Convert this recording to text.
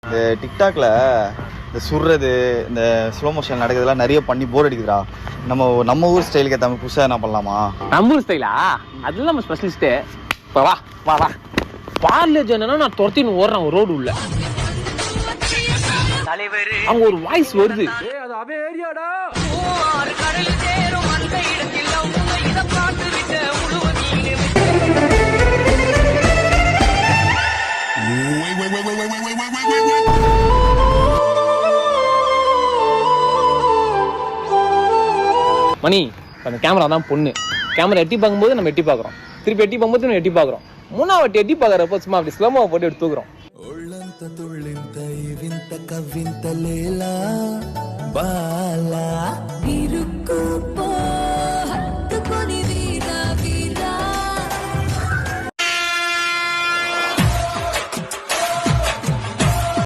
இந்த டிக்டாக்ல இந்த சுடுறது இந்த ஸ்லோ மோஷன் நடக்கிறதுலாம் நிறைய பண்ணி போர் அடிக்குதுடா. நம்ம ஊர் ஸ்டைலுக்கு ஏற்ற புதுசாக என்ன பண்ணலாமா? நம்ம ஊர் ஸ்டைலா? அதுல நம்ம ஸ்பெஷலிஸ்ட்டு. இப்போ வா வா வா பார்லேஜ் என்னன்னா நான் துரத்தின்னு ஓடுறேன் ஒரு ரோடு உள்ள. அங்க ஒரு வாய்ஸ் வருது, அது அவ ஏரியாடா. மணி அந்த கேமரா தான் பொண்ணு. கேமரா எட்டி பார்க்கும்போது நம்ம எட்டி பார்க்குறோம், திருப்பி எட்டி பார்க்கும்போது நம்ம எட்டி பார்க்குறோம். மூணாவட்டி எட்டி பார்க்குறப்போ சும்மா அப்படி ஸ்லோமோவை போட்டு எடுத்து தூக்குறோம். బాలా